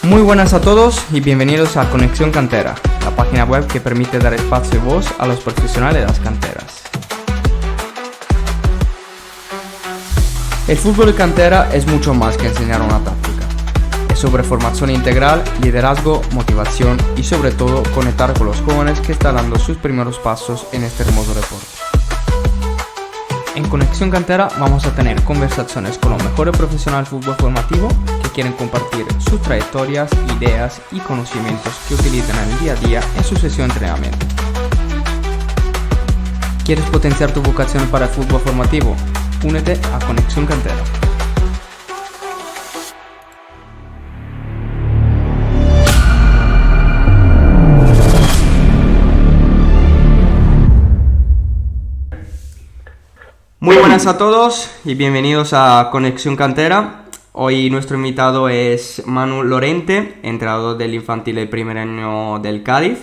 Muy buenas a todos y bienvenidos a Conexión Cantera, la página web que permite dar espacio y voz a los profesionales de las canteras. El fútbol de cantera es mucho más que enseñar una táctica. Es sobre formación integral, liderazgo, motivación y sobre todo conectar con los jóvenes que están dando sus primeros pasos en este hermoso deporte. En Conexión Cantera vamos a tener conversaciones con los mejores profesionales del fútbol formativo que quieren compartir sus trayectorias, ideas y conocimientos que utilizan en el día a día en su sesión de entrenamiento. ¿Quieres potenciar tu vocación para el fútbol formativo? Únete a Conexión Cantera. Muy buenas a todos y bienvenidos a Conexión Cantera. Hoy nuestro invitado es Manu Lorente, entrenador del infantil del primer año del Cádiz.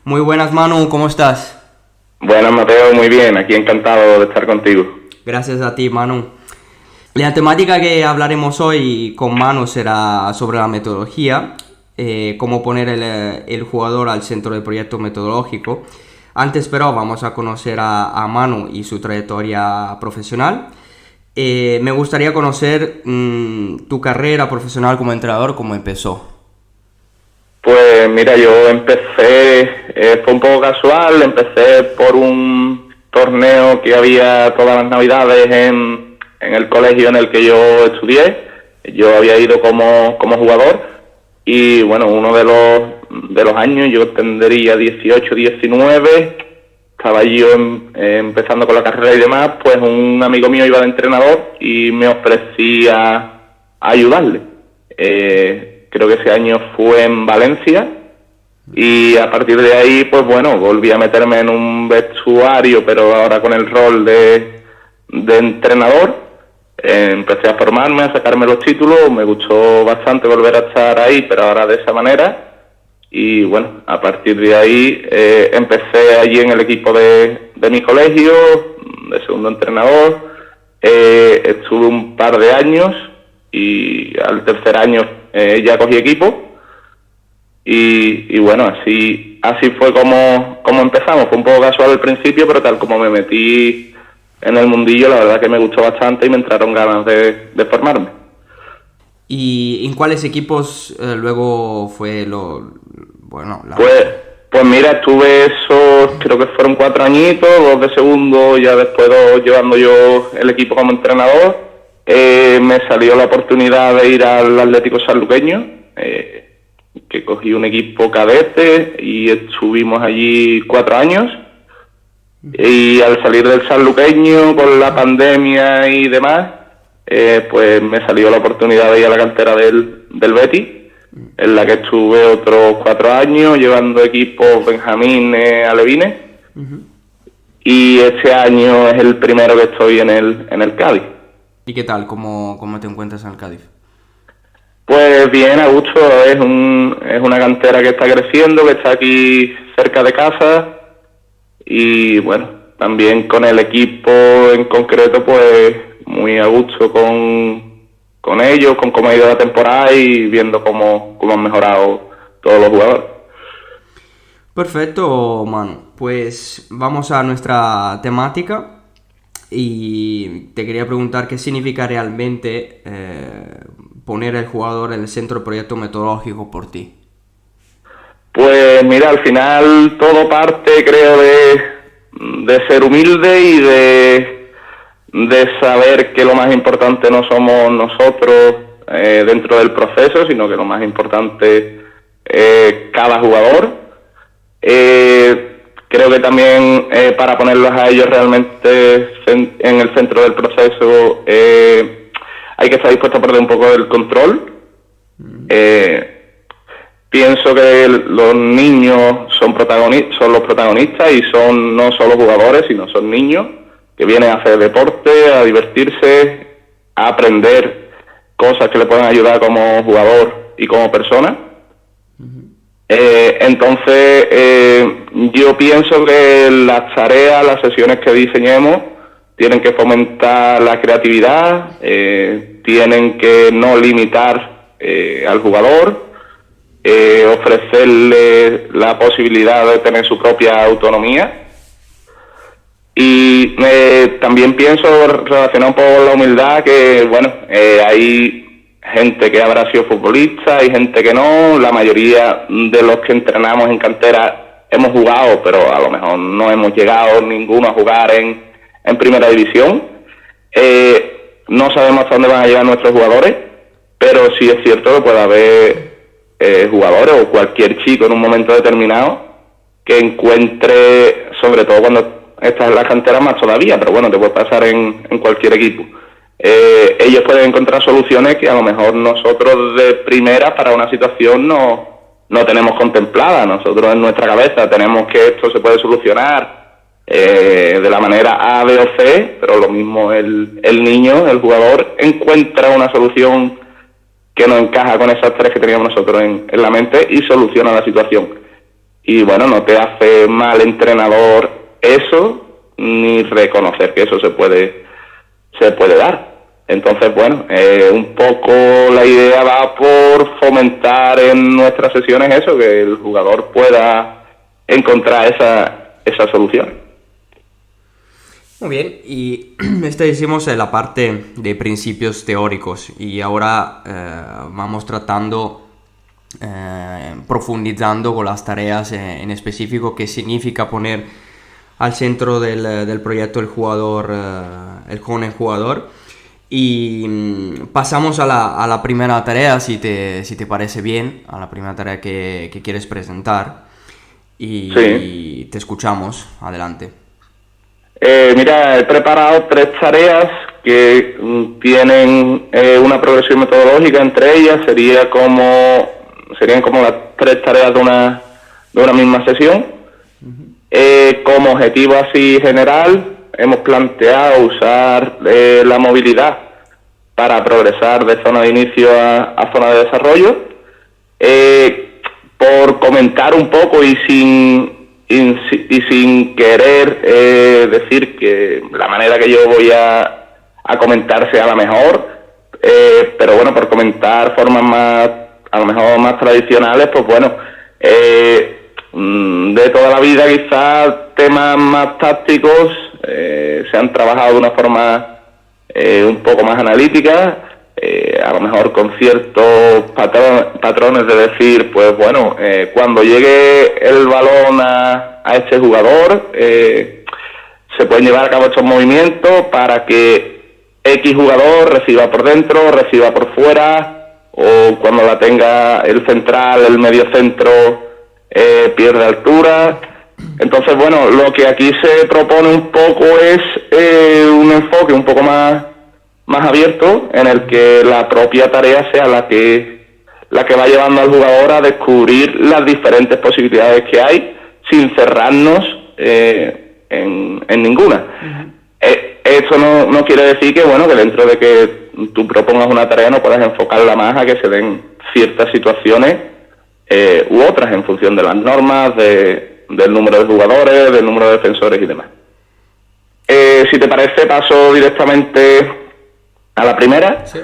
Muy buenas, Manu, ¿cómo estás? Buenas, Mateo, muy bien, aquí encantado de estar contigo. Gracias a ti, Manu. La temática que hablaremos hoy con Manu será sobre la metodología, cómo poner el jugador al centro del proyecto metodológico. Antes, pero, vamos a conocer a Manu y su trayectoria profesional. Me gustaría conocer tu carrera profesional como entrenador, ¿cómo empezó? Pues mira, yo empecé, fue un poco casual, empecé por un torneo que había todas las navidades en el colegio en el que yo estudié. Yo había ido como jugador y bueno, uno de los años, yo tendría 18, 19, estaba yo empezando con la carrera y demás, pues un amigo mío iba de entrenador y me ofrecía a ayudarle. Creo que ese año fue en Valencia y a partir de ahí, pues bueno, volví a meterme en un vestuario, pero ahora con el rol de entrenador. Empecé a formarme, a sacarme los títulos, me gustó bastante volver a estar ahí, pero ahora de esa manera. Y bueno, a partir de ahí empecé allí en el equipo de mi colegio, de segundo entrenador. Estuve un par de años y al tercer año ya cogí equipo. Y bueno, así fue como empezamos. Fue un poco casual al principio, pero tal como me metí en el mundillo, la verdad que me gustó bastante y me entraron ganas de formarme. ¿Y en cuáles equipos luego fue Pues mira, estuve esos, creo que fueron 4 añitos, 2 de segundo, ya después 2 llevando yo el equipo como entrenador. Me salió la oportunidad de ir al Atlético Sanluqueño, que cogí un equipo cadete y estuvimos allí 4 años. Y al salir del Sanluqueño con la pandemia y demás, pues me salió la oportunidad de ir a la cantera del Betis, en la que estuve otros 4 años llevando equipos benjamines, alevines. Y este año es el primero que estoy en el Cádiz. ¿Y qué tal? ¿Cómo te encuentras en el Cádiz? Pues bien, a gusto. Es una cantera que está creciendo, que está aquí cerca de casa. Y bueno, también con el equipo en concreto, pues muy a gusto con ellos, con cómo ha ido la temporada y viendo cómo han mejorado todos los jugadores. Perfecto, Manu. Pues vamos a nuestra temática y te quería preguntar qué significa realmente poner al jugador en el centro del proyecto metodológico por ti. Pues mira, al final todo parte, creo, de ser humilde y de saber que lo más importante no somos nosotros dentro del proceso, sino que lo más importante es cada jugador. Creo que también para ponerlos a ellos realmente en el centro del proceso hay que estar dispuesto a perder un poco del control. Pienso que los niños son los protagonistas y son no solo jugadores, sino son niños que vienen a hacer deporte, a divertirse, a aprender cosas que le pueden ayudar como jugador y como persona. Entonces, yo pienso que las tareas, las sesiones que diseñemos tienen que fomentar la creatividad, tienen que no limitar al jugador, ofrecerle la posibilidad de tener su propia autonomía. Y también pienso, relacionado un poco con la humildad, que bueno, hay gente que habrá sido futbolista, hay gente que no. La mayoría de los que entrenamos en cantera hemos jugado, pero a lo mejor no hemos llegado ninguno a jugar en primera división. No sabemos hasta dónde van a llegar nuestros jugadores, pero sí es cierto que puede haber jugadores o cualquier chico en un momento determinado que encuentre, sobre todo cuando estás en la cantera más todavía, pero bueno, te puede pasar en cualquier equipo. Ellos pueden encontrar soluciones que a lo mejor nosotros de primera para una situación no tenemos contemplada. Nosotros en nuestra cabeza tenemos que esto se puede solucionar de la manera A, B o C, pero lo mismo el niño, el jugador, encuentra una solución que no encaja con esas tres que teníamos nosotros en la mente y soluciona la situación. Y bueno, no te hace mal entrenador eso, ni reconocer que eso se puede dar. Entonces, bueno, un poco la idea va por fomentar en nuestras sesiones eso, que el jugador pueda encontrar esa solución. Muy bien, y hicimos la parte de principios teóricos y ahora vamos tratando, profundizando con las tareas en específico, qué significa poner al centro del proyecto el jugador, el joven jugador. Y pasamos a la primera tarea, si te parece bien, a la primera tarea que quieres presentar. Y, sí. Y te escuchamos, adelante. Mira, he preparado 3 tareas que tienen una progresión metodológica. Entre ellas serían como las 3 tareas de una misma sesión. Como objetivo así general, hemos planteado usar la movilidad para progresar de zona de inicio a zona de desarrollo. Por comentar un poco y sin querer decir que la manera que yo voy a comentar sea la mejor, pero bueno, por comentar formas a lo mejor más tradicionales, pues bueno, de toda la vida quizás temas más tácticos se han trabajado de una forma un poco más analítica, a lo mejor con ciertos patrones de decir, pues bueno, cuando llegue el balón a este jugador, se pueden llevar a cabo estos movimientos para que X jugador reciba por dentro, reciba por fuera, o cuando la tenga el central, el mediocentro pierde altura. Entonces, bueno, lo que aquí se propone un poco es un enfoque un poco más abierto, en el que la propia tarea sea la que va llevando al jugador a descubrir las diferentes posibilidades que hay, sin cerrarnos en ninguna. Uh-huh. Esto no quiere decir que, bueno, que dentro de que tú propongas una tarea no puedas enfocarla más a que se den ciertas situaciones u otras en función de las normas, del número de jugadores, del número de defensores y demás. Si te parece, paso directamente a la primera. Sí.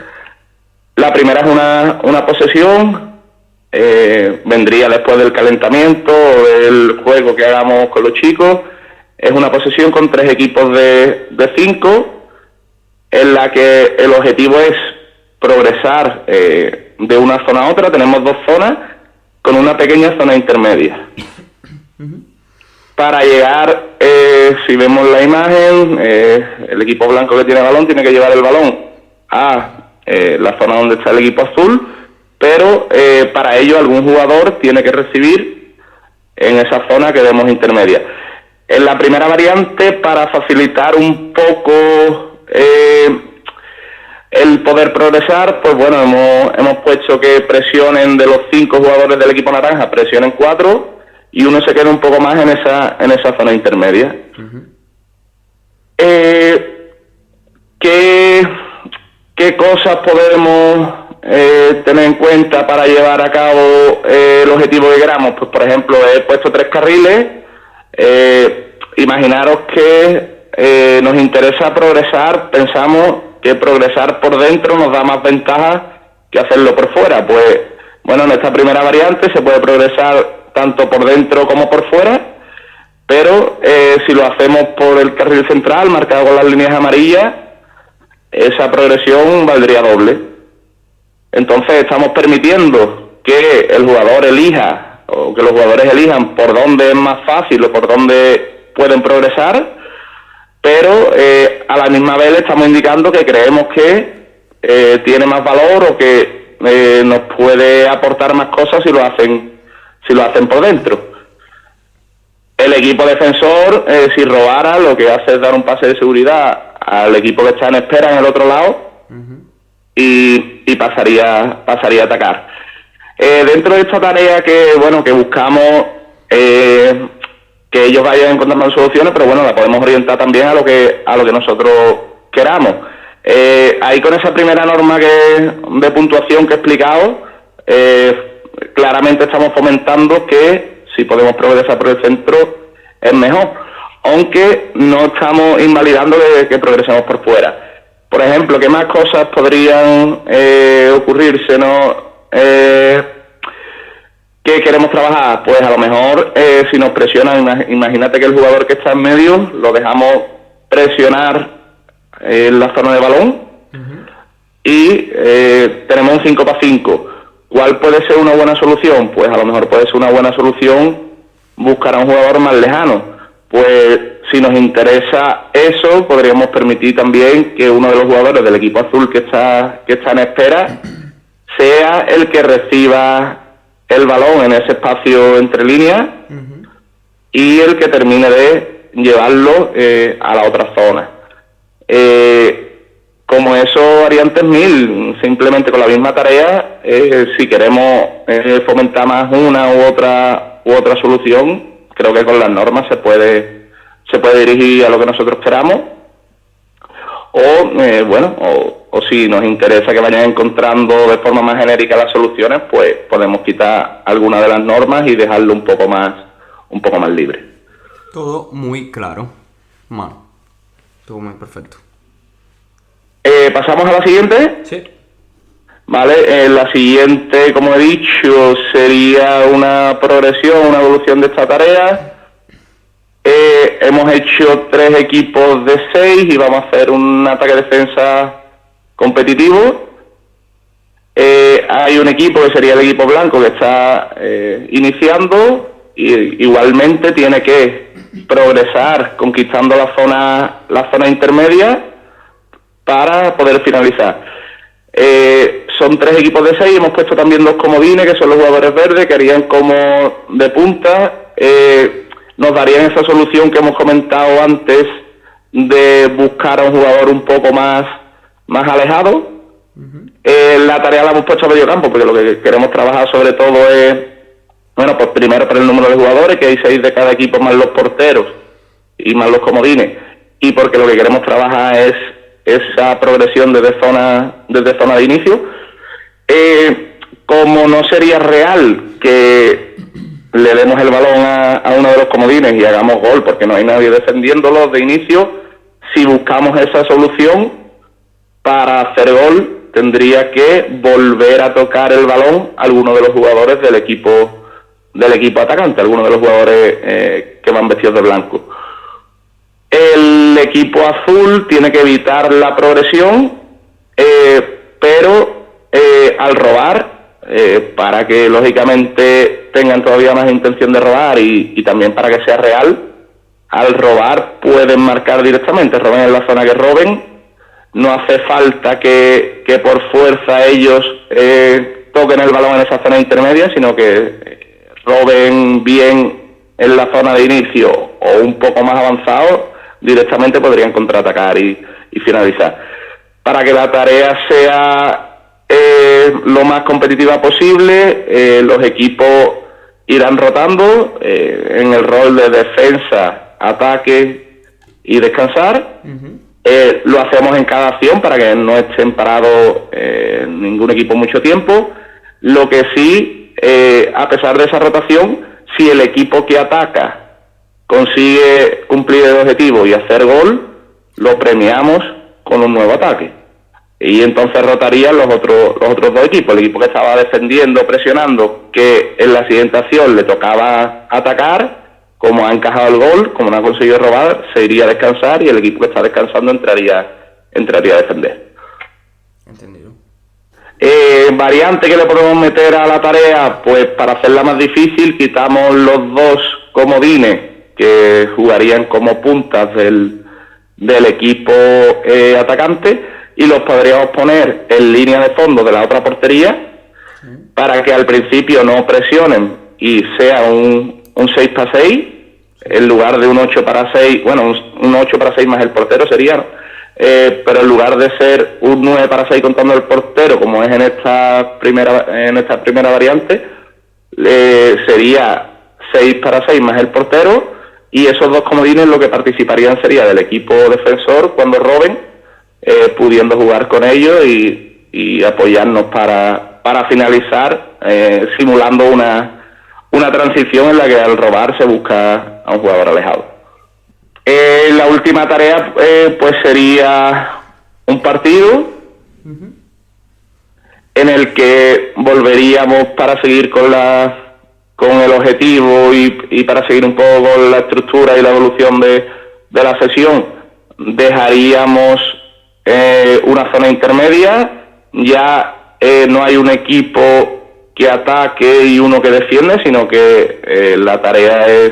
La primera es una posesión, vendría después del calentamiento o del juego que hagamos con los chicos. Es una posesión con 3 equipos de 5, en la que el objetivo es progresar de una zona a otra. Tenemos 2 zonas con una pequeña zona intermedia. Uh-huh. Para llegar, si vemos la imagen, el equipo blanco que tiene el balón tiene que llevar el balón a la zona donde está el equipo azul, pero para ello algún jugador tiene que recibir en esa zona que vemos intermedia. En la primera variante, para facilitar un poco el poder progresar, pues bueno, hemos puesto que presionen de los 5 jugadores del equipo naranja, presionen 4 y uno se queda un poco más en esa zona intermedia. Uh-huh. ¿Qué cosas podemos tener en cuenta para llevar a cabo el objetivo que queramos? Pues por ejemplo, he puesto 3 carriles. Imaginaros que nos interesa progresar, pensamos que progresar por dentro nos da más ventaja que hacerlo por fuera. Pues Bueno, en esta primera variante se puede progresar tanto por dentro como por fuera, pero si lo hacemos por el carril central, marcado con las líneas amarillas, esa progresión valdría doble. Entonces estamos permitiendo que el jugador elija, o que los jugadores elijan por dónde es más fácil o por dónde pueden progresar, pero a la misma vez le estamos indicando que creemos que tiene más valor o que nos puede aportar más cosas si lo hacen por dentro. El equipo defensor, si robara, lo que hace es dar un pase de seguridad al equipo que está en espera en el otro lado y pasaría a atacar. Dentro de esta tarea que buscamos que ellos vayan encontrando soluciones, pero bueno, la podemos orientar también a lo que nosotros queramos. Ahí con esa primera norma de puntuación que he explicado, claramente estamos fomentando que si podemos progresar por el centro es mejor, aunque no estamos invalidando que progresemos por fuera. Por ejemplo, ¿qué más cosas podrían ocurrirse, no? ¿Qué queremos trabajar? Pues a lo mejor si nos presionan, imagínate que el jugador que está en medio lo dejamos presionar en la zona de balón y tenemos un 5-5. ¿Cuál puede ser una buena solución? Pues a lo mejor puede ser una buena solución buscar a un jugador más lejano. Pues si nos interesa eso, podríamos permitir también que uno de los jugadores del equipo azul que está en espera sea el que reciba el balón en ese espacio entre líneas y el que termine de llevarlo a la otra zona. Como eso, variantes 1000, simplemente con la misma tarea, si queremos fomentar más una u otra solución, creo que con las normas se puede dirigir a lo que nosotros queramos, o si nos interesa que vayan encontrando de forma más genérica las soluciones, pues podemos quitar alguna de las normas y dejarlo un poco más libre. Todo muy claro, todo muy perfecto. ¿Pasamos a la siguiente? Sí. Vale, la siguiente, como he dicho, sería una progresión, una evolución de esta tarea. Hemos hecho 3 equipos de 6 y vamos a hacer un ataque-defensa competitivo. Hay un equipo que sería el equipo blanco que está iniciando y igualmente tiene que progresar conquistando la zona intermedia para poder finalizar. Son 3 equipos de 6, hemos puesto también 2 comodines, que son los jugadores verdes, que harían como de punta. Nos darían esa solución que hemos comentado antes de buscar a un jugador un poco más alejado. La tarea la hemos puesto a medio campo, porque lo que queremos trabajar sobre todo es, pues primero por el número de jugadores, que hay 6 de cada equipo, más los porteros y más los comodines, y porque lo que queremos trabajar es esa progresión desde zona de inicio. Como no sería real que le demos el balón a uno de los comodines y hagamos gol porque no hay nadie defendiéndolo de inicio, si buscamos esa solución, para hacer gol tendría que volver a tocar el balón a alguno de los jugadores del equipo atacante, alguno de los jugadores que van vestidos de blanco. El equipo azul tiene que evitar la progresión, pero al robar, para que lógicamente tengan todavía más intención de robar y también para que sea real, al robar pueden marcar directamente, roben en la zona que roben, no hace falta que por fuerza ellos toquen el balón en esa zona intermedia, sino que roben bien en la zona de inicio o un poco más avanzado, directamente podrían contraatacar y finalizar. Para que la tarea sea lo más competitiva posible, los equipos irán rotando en el rol de defensa, ataque y descansar. Lo hacemos en cada acción para que no estén parados ningún equipo mucho tiempo. Lo que sí, a pesar de esa rotación, si el equipo que ataca consigue cumplir el objetivo y hacer gol, lo premiamos con un nuevo ataque. y entonces rotarían los otros dos equipos. El equipo que estaba defendiendo, presionando, que en la siguiente acción le tocaba atacar, como ha encajado el gol, como no ha conseguido robar, se iría a descansar y el equipo que está descansando entraría a defender. Entendido. Variante que le podemos meter a la tarea, pues para hacerla más difícil, quitamos los dos comodines que jugarían como puntas del equipo atacante y los podríamos poner en línea de fondo de la otra portería para que al principio no presionen y sea un 6 para 6 en lugar de un 8 para 6, bueno, un 8 para 6 más el portero sería, ¿no? Pero en lugar de ser un 9 para 6 contando el portero, como es en esta primera variante, sería 6 para 6 más el portero, y esos dos comodines lo que participarían sería del equipo defensor cuando roben, pudiendo jugar con ellos y apoyarnos para finalizar, simulando una transición en la que al robar se busca a un jugador alejado. La última tarea pues sería un partido en el que volveríamos para seguir con el objetivo y para seguir un poco con la estructura y la evolución de la sesión. Dejaríamos una zona intermedia, ya no hay un equipo que ataque y uno que defiende, sino que la tarea es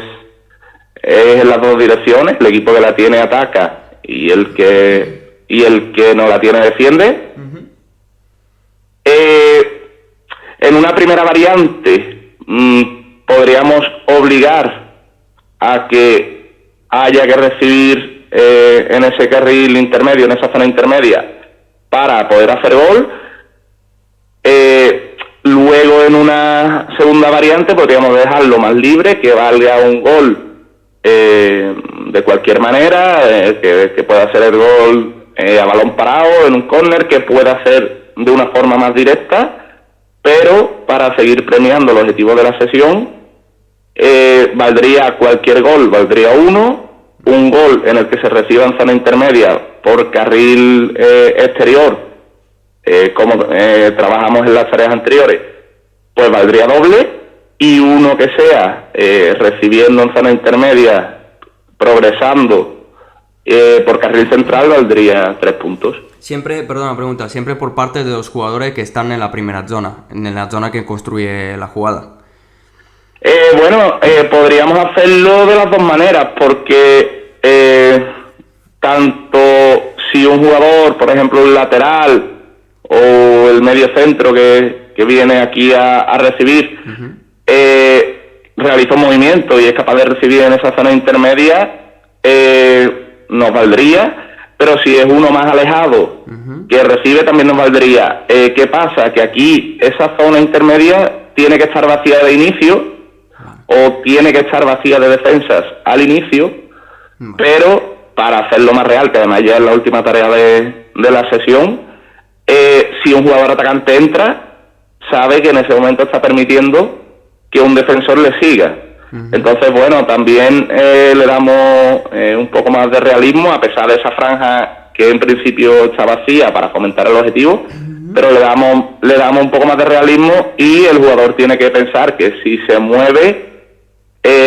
en las dos direcciones. El equipo que la tiene ataca y el que no la tiene defiende. En una primera variante podríamos obligar a que haya que recibir en ese carril intermedio, en esa zona intermedia, para poder hacer gol. Luego en una segunda variante podríamos dejarlo más libre, que valga un gol de cualquier manera, que pueda hacer el gol a balón parado, en un córner, que pueda hacer de una forma más directa, pero para seguir premiando el objetivo de la sesión, valdría cualquier gol, valdría un gol en el que se reciba en zona intermedia por carril exterior, como trabajamos en las tareas anteriores, pues valdría doble, y uno que sea recibiendo en zona intermedia, progresando por carril central, valdría 3 puntos. Siempre, perdona, pregunta, siempre por parte de los jugadores que están en la primera zona, en la zona que construye la jugada. Podríamos hacerlo de las dos maneras, porque tanto si un jugador, por ejemplo un lateral o el medio centro que viene aquí a recibir, realiza un movimiento y es capaz de recibir en esa zona intermedia, nos valdría, pero si es uno más alejado que recibe, también nos valdría. ¿Qué pasa? Que aquí esa zona intermedia tiene que estar vacía de inicio o tiene que estar vacía de defensas al inicio, pero para hacerlo más real, que además ya es la última tarea de la sesión, si un jugador atacante entra, sabe que en ese momento está permitiendo que un defensor le siga. Entonces, bueno, también le damos un poco más de realismo, a pesar de esa franja que en principio está vacía para fomentar el objetivo, pero le damos un poco más de realismo, y el jugador tiene que pensar que si se mueve,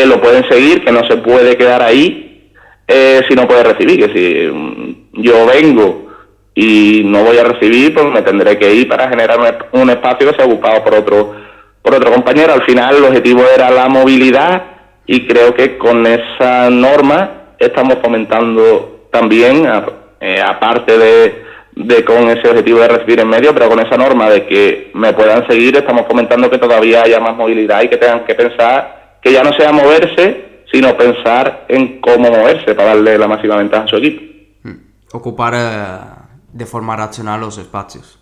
lo pueden seguir, que no se puede quedar ahí si no puede recibir, que si yo vengo y no voy a recibir, pues me tendré que ir para generar un espacio que sea ocupado por otro compañero. Al final el objetivo era la movilidad, y creo que con esa norma estamos fomentando también, aparte de con ese objetivo de recibir en medio, pero con esa norma de que me puedan seguir, estamos fomentando que todavía haya más movilidad y que tengan que pensar, que ya no sea moverse, sino pensar en cómo moverse para darle la máxima ventaja a su equipo. Ocupar de forma racional los espacios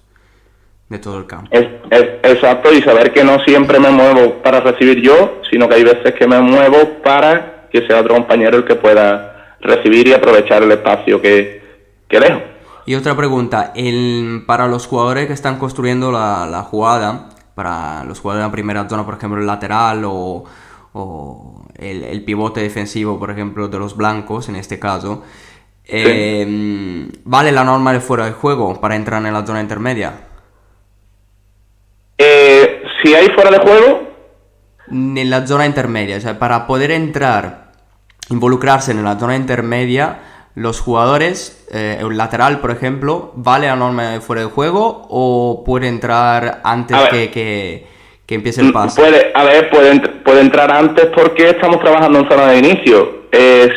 de todo el campo. Exacto, y saber que no siempre me muevo para recibir yo, sino que hay veces que me muevo para que sea otro compañero el que pueda recibir y aprovechar el espacio que dejo. Y otra pregunta, para los jugadores que están construyendo la jugada, para los jugadores de la primera zona, por ejemplo el lateral o el pivote defensivo, por ejemplo, de los blancos en este caso, ¿Vale la norma de fuera de juego para entrar en la zona intermedia? Si hay fuera de juego, En la zona intermedia, o sea, para poder entrar, involucrarse en la zona intermedia, los jugadores, el lateral, por ejemplo, ¿vale la norma de fuera de juego o puede entrar antes que empiece el pase? puede entrar antes porque estamos trabajando en zona de inicio.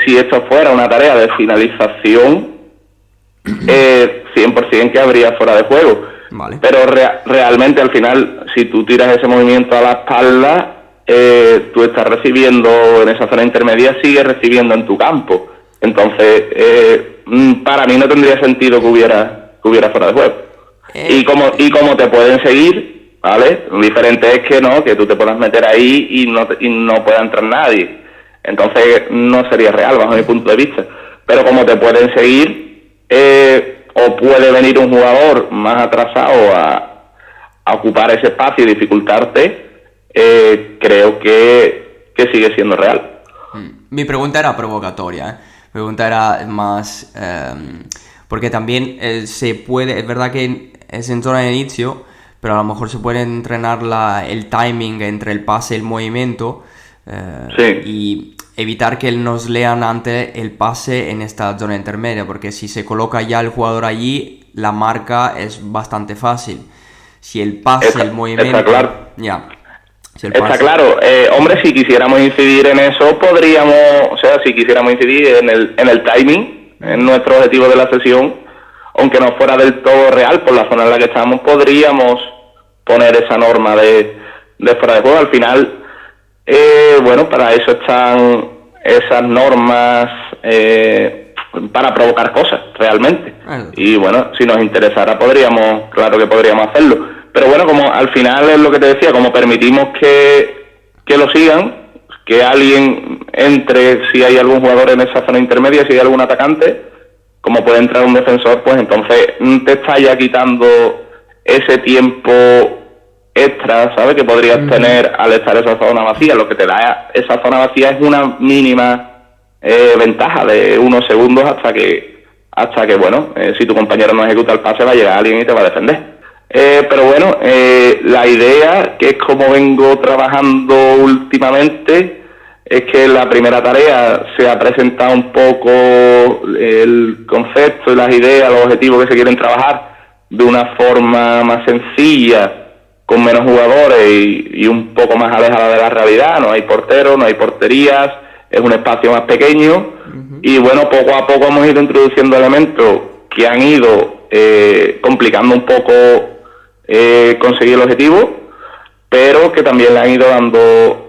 Si esto fuera una tarea de finalización, 100% que habría fuera de juego. Vale. Pero realmente al final, si tú tiras ese movimiento a la espalda, tú estás recibiendo en esa zona intermedia, sigues recibiendo en tu campo. Entonces, para mí no tendría sentido que hubiera fuera de juego. Y como te pueden seguir, ¿vale? Lo diferente es que tú te puedas meter ahí y no pueda entrar nadie. Entonces no sería real bajo mi punto de vista. Pero como te pueden seguir, o puede venir un jugador más atrasado a ocupar ese espacio y dificultarte, creo que sigue siendo real. Mi pregunta era provocatoria, ¿eh? Mi pregunta era más... porque también se puede... Es verdad que es en zona de inicio, pero a lo mejor se puede entrenar el timing entre el pase y el movimiento, y evitar que nos lean antes el pase en esta zona intermedia, porque si se coloca ya el jugador allí, la marca es bastante fácil. Si el pase, el movimiento... Está claro. Ya. Está claro. Hombre, si quisiéramos incidir en eso, si quisiéramos incidir en el timing, en nuestro objetivo de la sesión, aunque no fuera del todo real por la zona en la que estamos, podríamos poner esa norma de fuera de juego. Al final, para eso están esas normas, para provocar cosas, realmente. Y bueno, si nos interesara, claro que podríamos hacerlo. Pero bueno, como al final es lo que te decía, como permitimos que lo sigan, que alguien entre, si hay algún jugador en esa zona intermedia, si hay algún atacante, como puede entrar un defensor, pues entonces te está ya quitando ese tiempo extra, ¿sabes?, que podrías tener al estar esa zona vacía. Lo que te da esa zona vacía es una mínima ventaja de unos segundos hasta que si tu compañero no ejecuta el pase, va a llegar alguien y te va a defender. Pero bueno, la idea, que es como vengo trabajando últimamente, es que la primera tarea se ha presentado un poco el concepto y las ideas, los objetivos que se quieren trabajar de una forma más sencilla, con menos jugadores y un poco más alejada de la realidad. No hay porteros, no hay porterías, es un espacio más pequeño. Y bueno, poco a poco hemos ido introduciendo elementos que han ido complicando un poco conseguir el objetivo, pero que también le han ido dando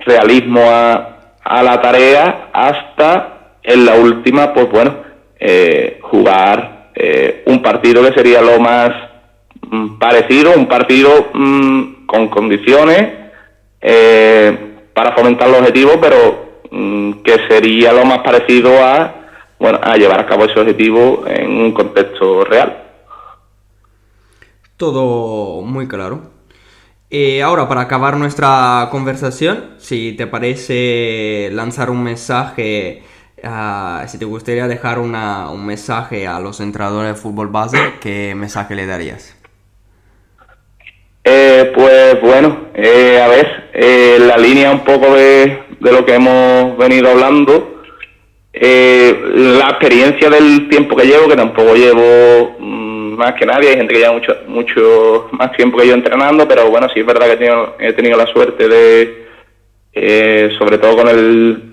realismo a la tarea, hasta en la última, pues bueno, jugar un partido que sería lo más parecido, un partido con condiciones para fomentar el objetivo, pero que sería lo más parecido a llevar a cabo ese objetivo en un contexto real. Todo muy claro. Ahora, para acabar nuestra conversación, si te parece lanzar un mensaje, si te gustaría dejar un mensaje a los entrenadores de fútbol base, ¿qué mensaje le darías? Pues bueno, la línea un poco de lo que hemos venido hablando, la experiencia del tiempo que llevo, que tampoco llevo más que nadie, hay gente que lleva mucho más tiempo que yo entrenando, pero bueno, sí es verdad que he tenido la suerte de, sobre todo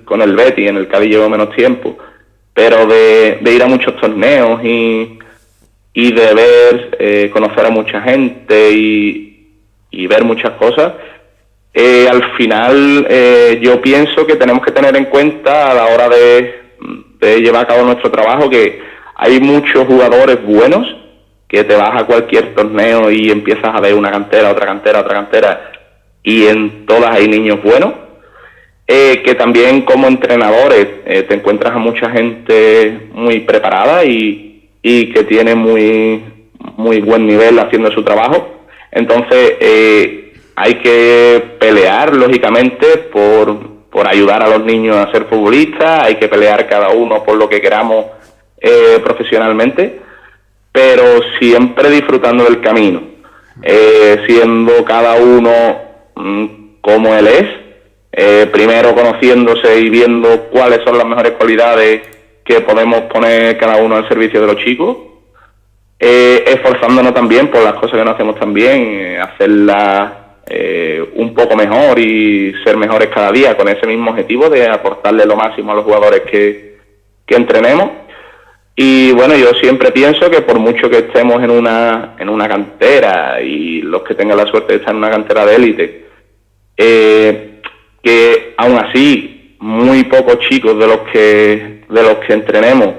con el Betis, en el Cádiz llevo menos tiempo, pero de ir a muchos torneos y de ver, conocer a mucha gente y ver muchas cosas. Al final, yo pienso que tenemos que tener en cuenta a la hora de llevar a cabo nuestro trabajo, que hay muchos jugadores buenos, que te vas a cualquier torneo y empiezas a ver una cantera, otra cantera, y en todas hay niños buenos, que también como entrenadores te encuentras a mucha gente muy preparada y que tiene muy, muy buen nivel haciendo su trabajo. Entonces hay que pelear, lógicamente, por ayudar a los niños a ser futbolistas, hay que pelear cada uno por lo que queramos profesionalmente, pero siempre disfrutando del camino, siendo cada uno como él es, primero conociéndose y viendo cuáles son las mejores cualidades que podemos poner cada uno al servicio de los chicos, esforzándonos también por las cosas que no hacemos tan bien, hacerlas un poco mejor y ser mejores cada día, con ese mismo objetivo de aportarle lo máximo a los jugadores que entrenemos. Y bueno, yo siempre pienso que por mucho que estemos en una cantera, y los que tengan la suerte de estar en una cantera de élite, que aún así muy pocos chicos de los que entrenemos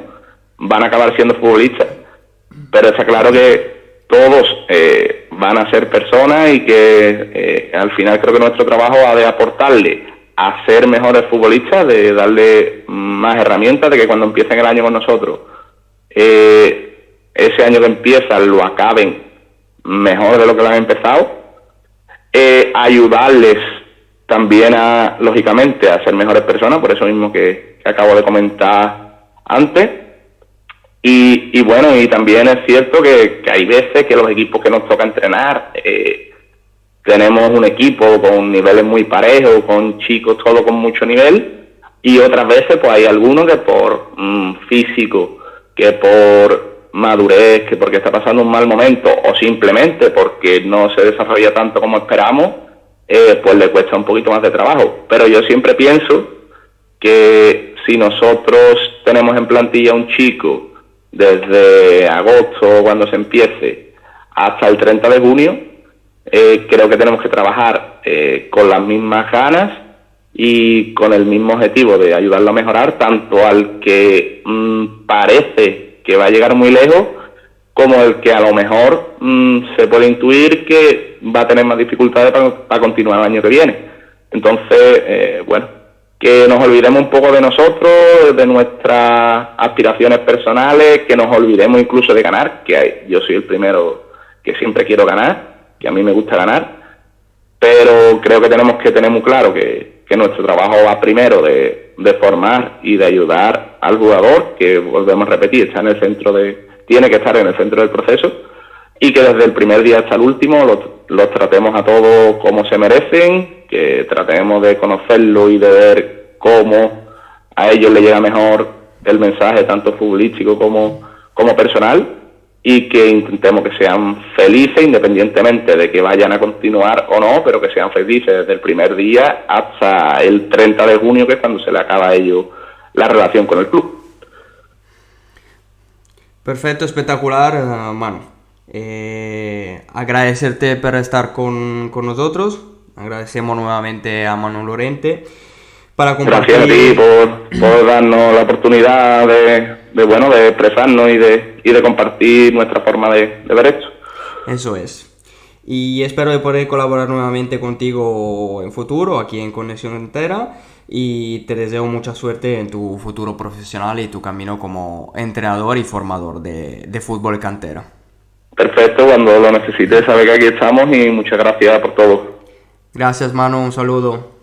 van a acabar siendo futbolistas, pero está claro que todos van a ser personas y que al final creo que nuestro trabajo ha de aportarle a ser mejores futbolistas, de darle más herramientas, de que cuando empiecen el año con nosotros, ese año que empieza lo acaben mejor de lo que lo han empezado, ayudarles también lógicamente a ser mejores personas, por eso mismo que acabo de comentar antes. Y bueno, y también es cierto que hay veces que los equipos que nos toca entrenar, tenemos un equipo con niveles muy parejos, con chicos todos con mucho nivel, y otras veces pues hay algunos que por físico, que por madurez, que porque está pasando un mal momento, o simplemente porque no se desarrolla tanto como esperamos, pues le cuesta un poquito más de trabajo. Pero yo siempre pienso que si nosotros tenemos en plantilla un chico desde agosto, cuando se empiece, hasta el 30 de junio, creo que tenemos que trabajar con las mismas ganas y con el mismo objetivo de ayudarlo a mejorar, tanto al que parece que va a llegar muy lejos, como el que a lo mejor se puede intuir que va a tener más dificultades para continuar el año que viene. Entonces, bueno, que nos olvidemos un poco de nosotros, de nuestras aspiraciones personales, que nos olvidemos incluso de ganar, que yo soy el primero que siempre quiero ganar, que a mí me gusta ganar, pero creo que tenemos que tener muy claro que nuestro trabajo va primero de formar y de ayudar al jugador, que volvemos a repetir, tiene que estar en el centro del proceso, y que desde el primer día hasta el último los tratemos a todos como se merecen, que tratemos de conocerlo y de ver cómo a ellos les llega mejor el mensaje, tanto futbolístico como personal, y que intentemos que sean felices independientemente de que vayan a continuar o no, pero que sean felices desde el primer día hasta el 30 de junio, que es cuando se le acaba a ellos la relación con el club. Perfecto, espectacular, Manu. Agradecerte por estar con nosotros. Agradecemos nuevamente a Manu Lorente para compartir. Gracias a ti por darnos la oportunidad de expresarnos y de compartir nuestra forma de ver esto. Eso es. Y espero de poder colaborar nuevamente contigo en futuro aquí en Conexión Cantera, y te deseo mucha suerte en tu futuro profesional y tu camino como entrenador y formador de fútbol cantera. Perfecto, cuando lo necesites sabes que aquí estamos, y muchas gracias por todo. Gracias, Manu, un saludo.